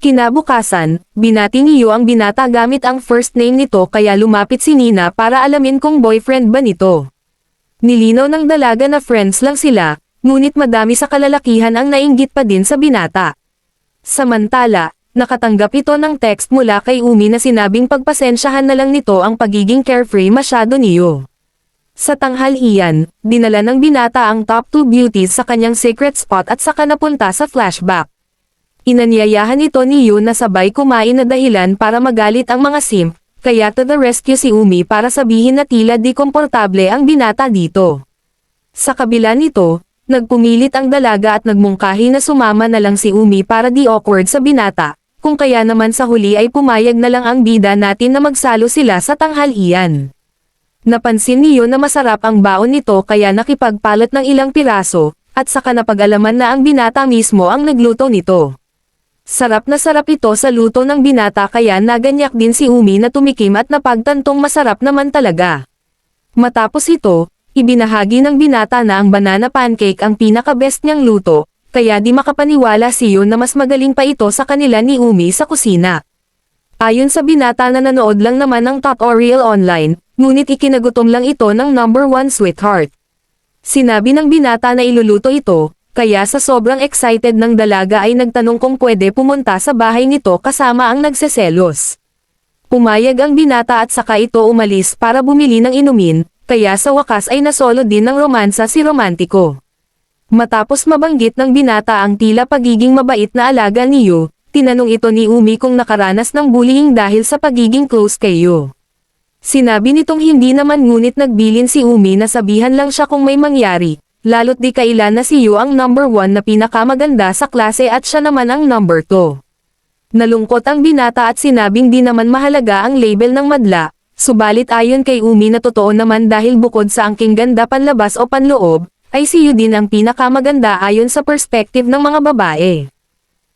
Kinabukasan, binati ni Yu ang binata gamit ang first name nito kaya lumapit si Nina para alamin kung boyfriend ba nito. Nilinaw ng dalaga na friends lang sila, ngunit madami sa kalalakihan ang nainggit pa din sa binata. Samantala, nakatanggap ito ng text mula kay Umi na sinabing pagpasensyahan na lang nito ang pagiging carefree masyado ni Yu. Sa tanghalian, dinala ng binata ang top 2 beauties sa kanyang secret spot at saka napunta sa flashback. Inanyayahan ito ni Yu na sabay kumain na dahilan para magalit ang mga simp, kaya to the rescue si Umi para sabihin na tila di komportable ang binata dito. Sa kabila nito, nagpumilit ang dalaga at nagmungkahi na sumama na lang si Umi para di awkward sa binata, kung kaya naman sa huli ay pumayag na lang ang bida natin na magsalo sila sa tanghalian. Napansin ni Yu na masarap ang baon nito kaya nakipagpalat ng ilang piraso, at saka napag-alaman na ang binata mismo ang nagluto nito. Sarap na sarap ito sa luto ng binata kaya naganyak din si Umi na tumikim at napagtantong masarap naman talaga. Matapos ito, ibinahagi ng binata na ang banana pancake ang pinaka-best niyang luto, kaya di makapaniwala si Yu na mas magaling pa ito sa kanila ni Umi sa kusina. Ayon sa binata na nanood lang naman ng tutorial online, ngunit ikinagutom lang ito ng number 1 sweetheart. Sinabi ng binata na iluluto ito, kaya sa sobrang excited ng dalaga ay nagtanong kung pwede pumunta sa bahay nito kasama ang nagseselos. Pumayag ang binata at saka ito umalis para bumili ng inumin, kaya sa wakas ay nasolo din ng romansa si Romantiko. Matapos mabanggit ng binata ang tila pagiging mabait na alaga ni Yu, tinanong ito ni Umi kung nakaranas ng bullying dahil sa pagiging close kay Yu. Sinabi nitong hindi naman ngunit nagbilin si Umi na sabihan lang siya kung may mangyari, lalo't di kailan na si Yu ang number 1 na pinakamaganda sa klase at siya naman ang number 2. Nalungkot ang binata at sinabing di naman mahalaga ang label ng madla, subalit ayon kay Umi na totoo naman dahil bukod sa angking ganda panlabas o panloob, ay si Yu din ang pinakamaganda ayon sa perspective ng mga babae.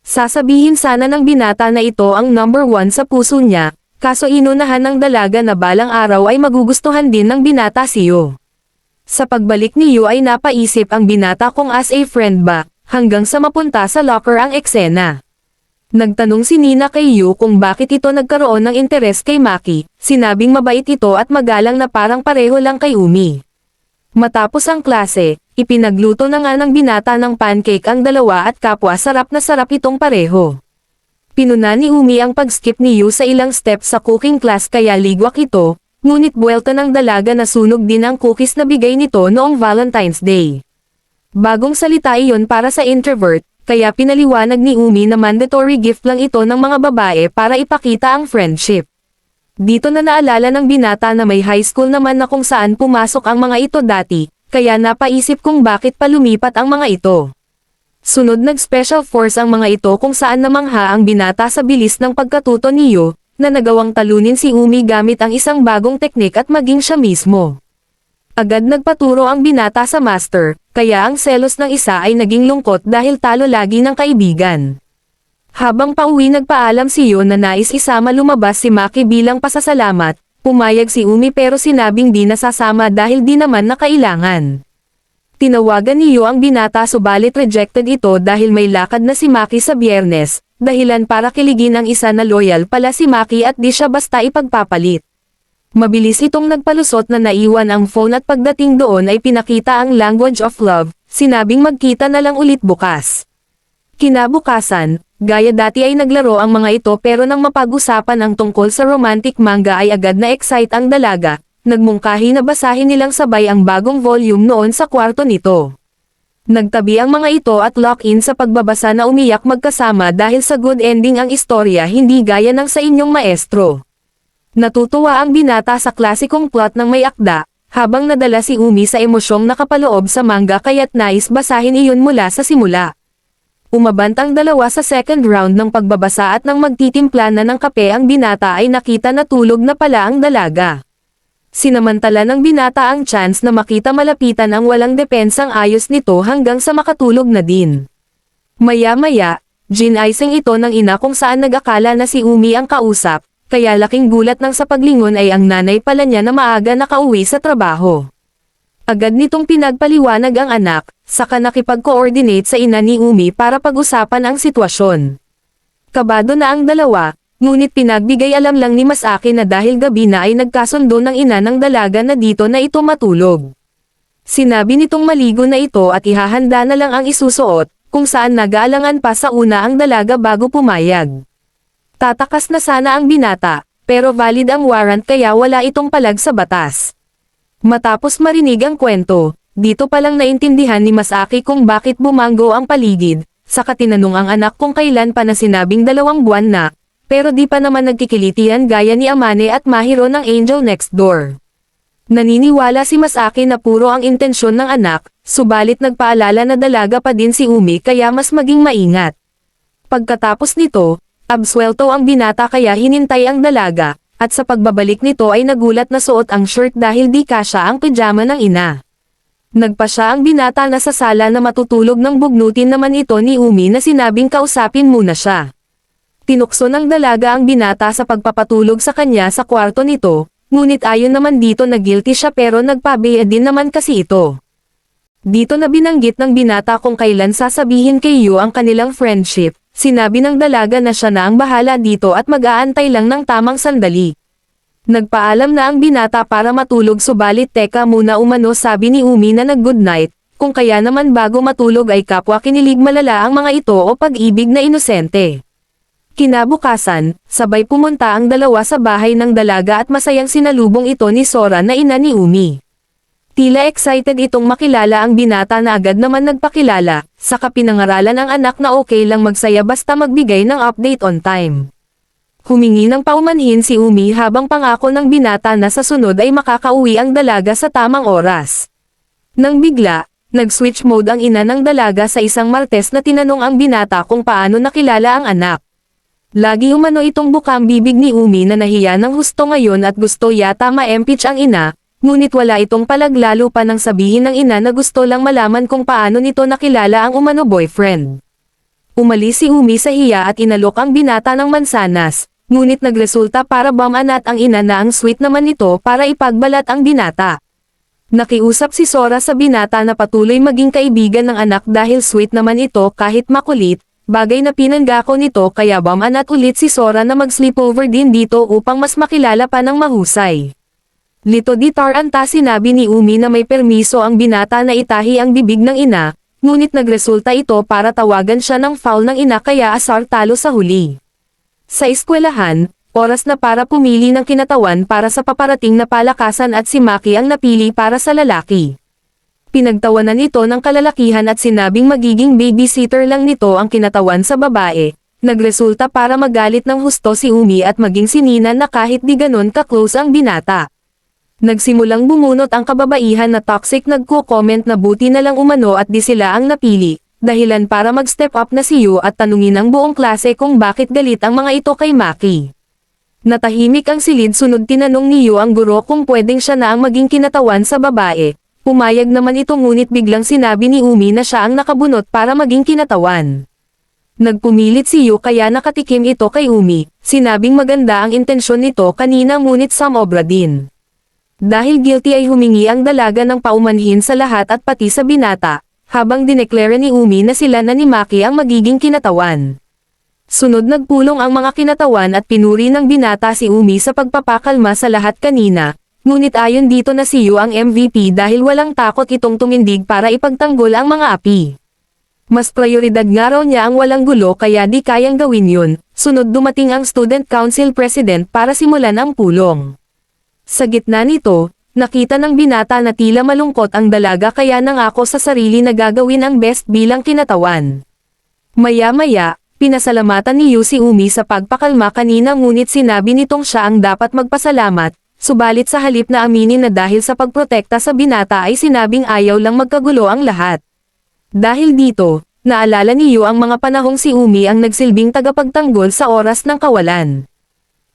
Sasabihin sana ng binata na ito ang number 1 sa puso niya, kaso inunahan ng dalaga na balang araw ay magugustuhan din ng binata si Yu. Sa pagbalik ni Yu ay napaisip ang binata kung as a friend ba, hanggang sa mapunta sa locker ang eksena. Nagtanong si Nina kay Yu kung bakit ito nagkaroon ng interes kay Maki, sinabing mabait ito at magalang na parang pareho lang kay Umi. Matapos ang klase, ipinagluto na nga ng binata ng pancake ang dalawa at kapwa sarap na sarap itong pareho. Pinuna ni Umi ang pag-skip ni Yu sa ilang steps sa cooking class kaya ligwak ito, ngunit buwelta ng dalaga na sunog din ang cookies na bigay nito noong Valentine's Day. Bagong salita iyon para sa introvert, kaya pinaliwanag ni Umi na mandatory gift lang ito ng mga babae para ipakita ang friendship. Dito na naalala ng binata na may high school naman na kung saan pumasok ang mga ito dati, kaya napaisip kung bakit pa lumipat ang mga ito. Sunod nag-special force ang mga ito kung saan namangha ang binata sa bilis ng pagkatuto ni Yu, na nagawang talunin si Umi gamit ang isang bagong teknik at maging siya mismo. Agad nagpaturo ang binata sa master, kaya ang selos ng isa ay naging lungkot dahil talo lagi ng kaibigan. Habang pauwi nagpaalam si Yu na nais isama lumabas si Maki bilang pasasalamat, pumayag si Umi pero sinabing di nasasama dahil di naman na kailangan. Tinawagan ni Yu ang binata subalit rejected ito dahil may lakad na si Maki sa Biyernes, dahilan para kiligin ang isa na loyal pala si Maki at di siya basta ipagpapalit. Mabilis itong nagpalusot na naiwan ang phone at pagdating doon ay pinakita ang language of love, sinabing magkita na lang ulit bukas. Kinabukasan, gaya dati ay naglaro ang mga ito pero nang mapag-usapan ang tungkol sa romantic manga ay agad na excite ang dalaga, nagmungkahi na basahin nilang sabay ang bagong volume noon sa kwarto nito. Nagtabi ang mga ito at lock-in sa pagbabasa na umiyak magkasama dahil sa good ending ang istorya hindi gaya ng sa inyong maestro. Natutuwa ang binata sa klasikong plot ng may akda, habang nadala si Umi sa emosyong nakapaloob sa manga kaya't nais basahin iyon mula sa simula. Umabant ang dalawa sa second round ng pagbabasa at nang magtitimpla na ng kape ang binata ay nakita na tulog na pala ang dalaga. Sinamantala ng binata ang chance na makita malapitan ang walang depensang ayos nito hanggang sa makatulog na din. Maya-maya, gin-icing ito ng ina kung saan nag-akala na si Umi ang kausap, kaya laking gulat nang sa paglingon ay ang nanay pala niya na maaga nakauwi sa trabaho. Agad nitong pinagpaliwanag ang anak, saka nakipag-coordinate sa ina ni Umi para pag-usapan ang sitwasyon. Kabado na ang dalawa, ngunit pinagbigay alam lang ni Masaki na dahil gabi na ay nagkasundo ng ina ng dalaga na dito na ito matulog. Sinabi nitong maligo na ito at ihahanda na lang ang isusuot, kung saan nag-aalangan pa sa una ang dalaga bago pumayag. Tatakas na sana ang binata, pero valid ang warrant kaya wala itong palag sa batas. Matapos marinig ang kwento, dito palang naintindihan ni Masaki kung bakit bumanggo ang paligid, saka tinanong ang anak kung kailan pa na sinabing 2 buwan na, pero di pa naman nagkikilitian gaya ni Amane at Mahiro ng Angel Next Door. Naniniwala si Masaki na puro ang intensyon ng anak, subalit nagpaalala na dalaga pa din si Umi kaya mas maging maingat. Pagkatapos nito, absuelto ang binata kaya hinintay ang dalaga, at sa pagbabalik nito ay nagulat na suot ang shirt dahil di kasya ang pajama ng ina. Nagpa siya ang binata na sa sala na matutulog nang bugnutin naman ito ni Umi na sinabing kausapin muna siya. Tinukso ng dalaga ang binata sa pagpapatulog sa kanya sa kwarto nito, ngunit ayon naman dito na guilty siya pero nagpabiya din naman kasi ito. Dito na binanggit ng binata kung kailan sasabihin kay Yu ang kanilang friendship, sinabi ng dalaga na siya na ang bahala dito at mag-aantay lang ng tamang sandali. Nagpaalam na ang binata para matulog subalit teka muna umano sabi ni Umi na nag-good night, kung kaya naman bago matulog ay kapwa kinilig malala ang mga ito o pag-ibig na inosente. Kinabukasan, sabay pumunta ang dalawa sa bahay ng dalaga at masayang sinalubong ito ni Sora na ina ni Umi. Tila excited itong makilala ang binata na agad naman nagpakilala, saka pinangaralan ang anak na okay lang magsaya basta magbigay ng update on time. Humingi ng paumanhin si Umi habang pangako ng binata na sa sunod ay makakauwi ang dalaga sa tamang oras. Nang bigla, nag-switch mode ang ina ng dalaga sa isang martes na tinanong ang binata kung paano nakilala ang anak. Lagi umano itong bukang bibig ni Umi na nahiya ng husto ngayon at gusto yata ma-impeach ang ina, ngunit wala itong palaglalo pa nang sabihin ng ina na gusto lang malaman kung paano nito nakilala ang umano boyfriend. Umalis si Umi sa hiya at inalok ang binata ng mansanas, ngunit nagresulta para bamanat ang ina na ang sweet naman nito para ipagbalat ang binata. Nakiusap si Sora sa binata na patuloy maging kaibigan ng anak dahil sweet naman ito kahit makulit, bagay na pinanggako nito kaya bamanat ulit si Sora na mag-sleepover din dito upang mas makilala pa ng mahusay. Lito di taranta sinabi ni Umi na may permiso ang binata na itahi ang bibig ng ina, ngunit nagresulta ito para tawagan siya ng foul ng ina kaya asar talo sa huli. Sa eskwelahan, oras na para pumili ng kinatawan para sa paparating na palakasan at si Maki ang napili para sa lalaki. Pinagtawanan nito ng kalalakihan at sinabing magiging babysitter lang nito ang kinatawan sa babae. Nagresulta para magalit ng husto si Umi at maging sininan na kahit di ganon ka-close ang binata. Nagsimulang bumunot ang kababaihan na toxic nagko-comment na buti na lang umano at di sila ang napili, dahilan para mag-step up na si Yu at tanungin ang buong klase kung bakit galit ang mga ito kay Maki. Natahimik ang silid sunod tinanong ni Yu ang guro kung pwedeng siya na ang maging kinatawan sa babae. Pumayag naman ito ngunit biglang sinabi ni Umi na siya ang nakabunot para maging kinatawan. Nagpumilit si Yu kaya nakatikim ito kay Umi, sinabing maganda ang intensyon nito kanina ngunit samobra din. Dahil guilty ay humingi ang dalaga ng paumanhin sa lahat at pati sa binata, habang dineklara ni Umi na sila na ni Maki ang magiging kinatawan. Sunod nagpulong ang mga kinatawan at pinuri ng binata si Umi sa pagpapakalma sa lahat kanina. Ngunit ayon dito na si Yu ang MVP dahil walang takot itong tumindig para ipagtanggol ang mga api. Mas prioridad nga raw niya ang walang gulo kaya di kayang gawin yun, sunod dumating ang Student Council President para simulan ang pulong. Sa gitna nito, nakita ng binata na tila malungkot ang dalaga kaya nangako sa sarili na gagawin ang best bilang kinatawan. Maya-maya, pinasalamatan ni Yu si Umi sa pagpakalma kanina ngunit sinabi nitong siya ang dapat magpasalamat. Subalit sa halip na aminin na dahil sa pagprotekta sa binata ay sinabing ayaw lang magkagulo ang lahat. Dahil dito, naalala ni Yu ang mga panahong si Umi ang nagsilbing tagapagtanggol sa oras ng kawalan.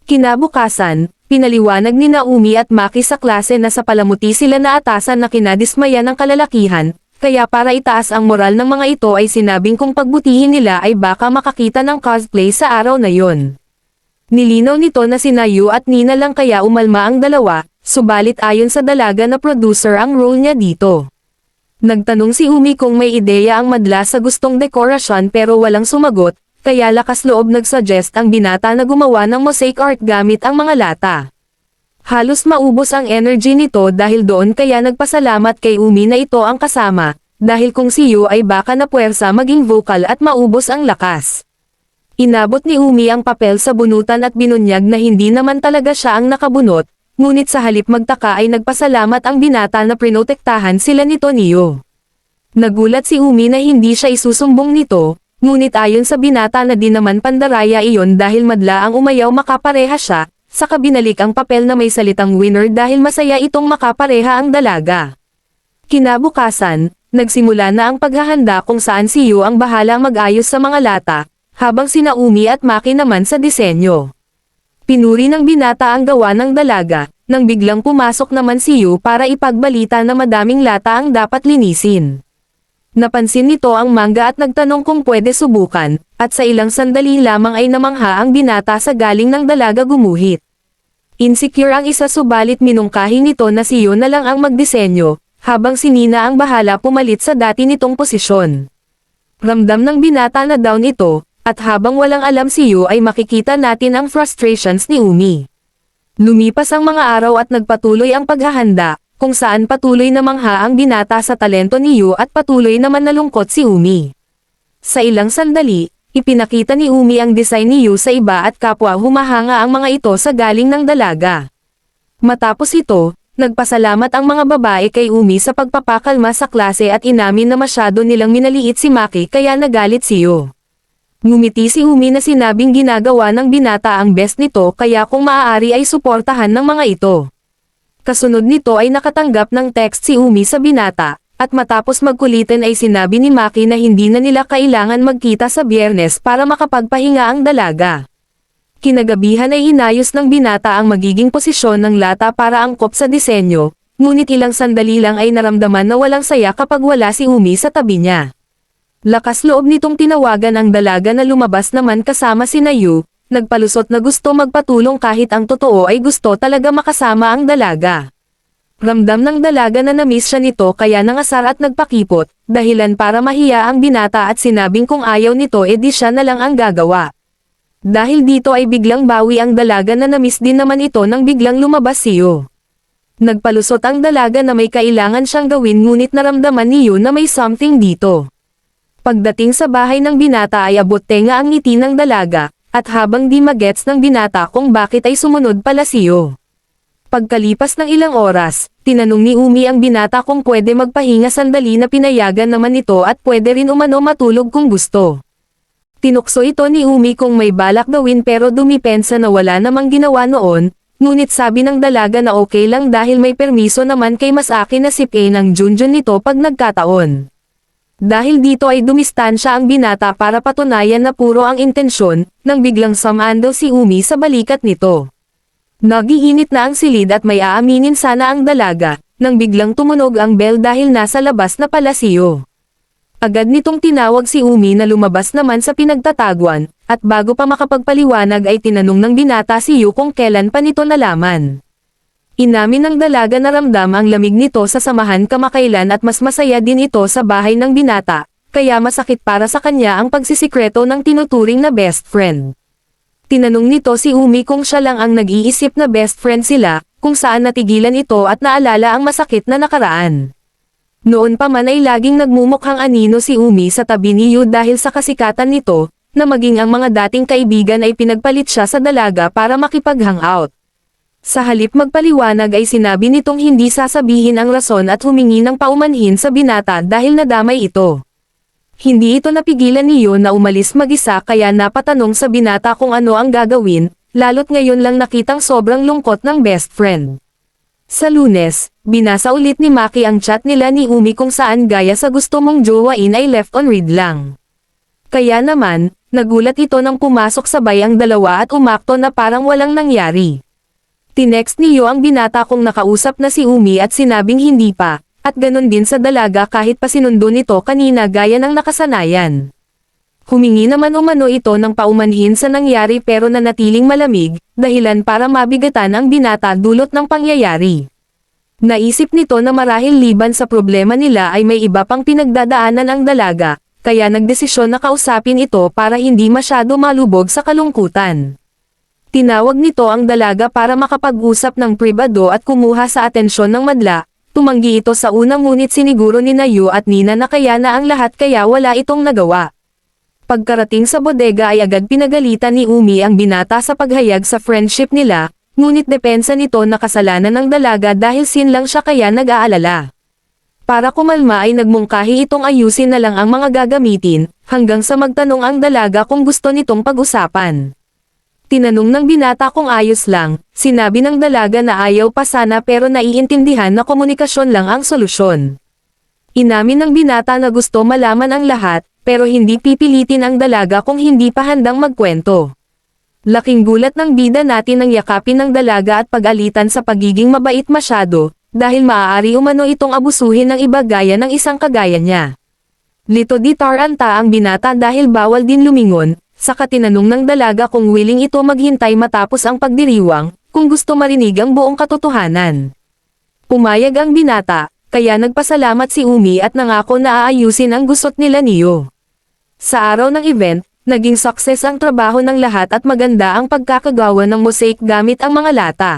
Kinabukasan, pinaliwanag ni Umi at Maki sa klase na sa palamuti sila na atasan na kinadismaya ng kalalakihan, kaya para itaas ang moral ng mga ito ay sinabing kung pagbutihin nila ay baka makakita ng cosplay sa araw na yon. Nilinaw nito na sina Yu at Nina lang kaya umalma ang dalawa, subalit ayon sa dalaga na producer ang role niya dito. Nagtanong si Umi kung may ideya ang madla sa gustong dekorasyon pero walang sumagot, kaya lakas loob nagsuggest ang binata na gumawa ng mosaic art gamit ang mga lata. Halos maubos ang energy nito dahil doon kaya nagpasalamat kay Umi na ito ang kasama, dahil kung si Yu ay baka na puwersa maging vocal at maubos ang lakas. Inabot ni Umi ang papel sa bunutan at binunyag na hindi naman talaga siya ang nakabunot, ngunit sa halip magtaka ay nagpasalamat ang binata na prinotektahan sila nito ni Yu. Nagulat si Umi na hindi siya isusumbong nito, ngunit ayon sa binata na di naman pandaraya iyon dahil madla ang umayaw makapareha siya, saka binalik ang papel na may salitang winner dahil masaya itong makapareha ang dalaga. Kinabukasan, nagsimula na ang paghahanda kung saan si Yu ang bahala mag-ayos sa mga lata, habang sina Umi at Maki naman sa disenyo. Pinuri ng binata ang gawa ng dalaga, nang biglang pumasok naman si Yu para ipagbalita na madaming lata ang dapat linisin. Napansin nito ang mangga at nagtanong kung pwede subukan, at sa ilang sandali lamang ay namangha ang binata sa galing ng dalaga gumuhit. Insecure ang isa subalit minungkahi nito na si Yu na lang ang magdisenyo, habang si Nina ang bahala pumalit sa dati nitong posisyon. Ramdam ng binata na down ito, at habang walang alam si Yu ay makikita natin ang frustrations ni Umi. Lumipas ang mga araw at nagpatuloy ang paghahanda, kung saan patuloy na mangha ang binata sa talento ni Yu at patuloy naman nalungkot si Umi. Sa ilang sandali, ipinakita ni Umi ang design ni Yu sa iba at kapwa humahanga ang mga ito sa galing ng dalaga. Matapos ito, nagpasalamat ang mga babae kay Umi sa pagpapakalma sa klase at inamin na masyado nilang minaliit si Maki kaya nagalit si Yu. Ngumiti si Umi na sinabing ginagawa ng binata ang best nito kaya kung maaari ay suportahan ng mga ito. Kasunod nito ay nakatanggap ng text si Umi sa binata, at matapos magkulitan ay sinabi ni Maki na hindi na nila kailangan magkita sa Biyernes para makapagpahinga ang dalaga. Kinagabihan ay inayos ng binata ang magiging posisyon ng lata para angkop sa disenyo, ngunit ilang sandali lang ay naramdaman na walang saya kapag wala si Umi sa tabi niya. Lakas loob nitong tinawagan ang dalaga na lumabas naman kasama si Yu. Nagpalusot na gusto magpatulong kahit ang totoo ay gusto talaga makasama ang dalaga. Ramdam ng dalaga na namiss siya nito kaya nangasar at nagpakipot, dahilan para mahiya ang binata at sinabing kung ayaw nito edi siya na lang ang gagawa. Dahil dito ay biglang bawi ang dalaga na namiss din naman ito nang biglang lumabas si Yu. Nagpalusot ang dalaga na may kailangan siyang gawin ngunit naramdaman ni Yu na may something dito. Pagdating sa bahay ng binata ay abot tenga ang ngiti ng dalaga, at habang di magets ng binata kung bakit ay sumunod pala si Yu. Pagkalipas ng ilang oras, tinanong ni Umi ang binata kung pwede magpahinga sandali na pinayagan naman ito at pwede rin umano matulog kung gusto. Tinukso ito ni Umi kung may balak gawin pero dumipensa na wala namang ginawa noon, ngunit sabi ng dalaga na okay lang dahil may permiso naman kay mas akin na si Pei ng Junjun nito pag nagkataon. Dahil dito ay dumistansya ang binata para patunayan na puro ang intensyon, nang biglang sumando si Umi sa balikat nito. Nagiinit na ang silid at may aaminin sana ang dalaga, nang biglang tumunog ang bell dahil nasa labas na pala si Yu. Agad nitong tinawag si Umi na lumabas naman sa pinagtataguan, at bago pa makapagpaliwanag ay tinanong ng binata si Yu kung kailan pa nito nalaman. Inamin ng dalaga na ramdam ang lamig nito sa samahan kamakailan at mas masaya din ito sa bahay ng binata, kaya masakit para sa kanya ang pagsisikreto ng tinuturing na best friend. Tinanong nito si Umi kung siya lang ang nag-iisip na best friend sila, kung saan natigilan ito at naalala ang masakit na nakaraan. Noon pa man ay laging nagmumukhang anino si Umi sa tabi ni Yu dahil sa kasikatan nito, na maging ang mga dating kaibigan ay pinagpalit siya sa dalaga para makipag-hangout. Sa halip magpaliwanag ay sinabi nitong hindi sasabihin ang rason at humingi ng paumanhin sa binata dahil nadamay ito. Hindi ito napigilan ni Yu na umalis mag-isa kaya napatanong sa binata kung ano ang gagawin, lalo't ngayon lang nakitang sobrang lungkot ng best friend. Sa Lunes, binasa ulit ni Maki ang chat nila ni Umi kung saan gaya sa gusto mong jowain ay left on read lang. Kaya naman, nagulat ito nang pumasok sabay ang dalawa at umakto na parang walang nangyari. Tinext ni Yu ang binata kung nakausap na si Umi at sinabing hindi pa, at ganon din sa dalaga kahit pa sinundo nito kanina gaya ng nakasanayan. Humingi naman umano ito ng paumanhin sa nangyari pero nanatiling malamig, dahilan para mabigatan ang binata dulot ng pangyayari. Naisip nito na marahil liban sa problema nila ay may iba pang pinagdadaanan ang dalaga, kaya nagdesisyon na kausapin ito para hindi masyado malubog sa kalungkutan. Tinawag nito ang dalaga para makapag-usap ng pribado at kumuha sa atensyon ng madla. Tumanggi ito sa una ngunit siniguro ni Yu at Nina na kaya na ang lahat kaya wala itong nagawa. Pagkarating sa bodega ay agad pinagalitan ni Umi ang binata sa paghayag sa friendship nila, ngunit depensa nito na kasalanan ng dalaga dahil sin lang siya kaya nag-aalala. Para kumalma ay nagmungkahi itong ayusin na lang ang mga gagamitin, hanggang sa magtanong ang dalaga kung gusto nitong pag-usapan. Tinanong ng binata kung ayos lang, sinabi ng dalaga na ayaw pa sana pero naiintindihan na komunikasyon lang ang solusyon. Inamin ng binata na gusto malaman ang lahat, pero hindi pipilitin ang dalaga kung hindi pa handang magkwento. Laking gulat ng bida natin ang yakapin ng dalaga at pag-alitan sa pagiging mabait masyado, dahil maaari umano itong abusuhin ng iba gaya ng isang kagaya niya. Lito di taranta ang binata dahil bawal din lumingon. Saka tinanong ng dalaga kung willing ito maghintay matapos ang pagdiriwang, kung gusto marinig ang buong katotohanan. Pumayag ang binata, kaya nagpasalamat si Umi at nangako na aayusin ang gusot nila niyo. Sa araw ng event, naging success ang trabaho ng lahat at maganda ang pagkakagawa ng mosaic gamit ang mga lata.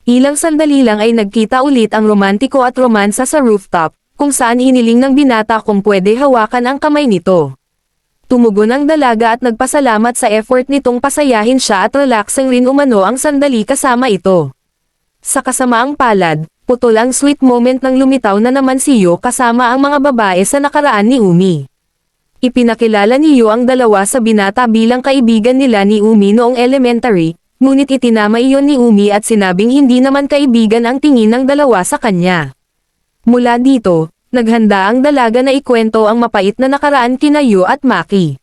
Ilang sandali lang ay nagkita ulit ang romantiko at romansa sa rooftop, kung saan hiniling ng binata kung pwede hawakan ang kamay nito. Tumugon ang dalaga at nagpasalamat sa effort nitong pasayahin siya at relaxing rin umano ang sandali kasama ito. Sa kasamaang palad, putol ang sweet moment nang lumitaw na naman si Yu kasama ang mga babae sa nakaraan ni Umi. Ipinakilala ni Yu ang dalawa sa binata bilang kaibigan nila ni Umi noong elementary, ngunit itinama iyon ni Umi at sinabing hindi naman kaibigan ang tingin ng dalawa sa kanya. Mula dito, naghanda ang dalaga na ikwento ang mapait na nakaraan kina Yu at Maki.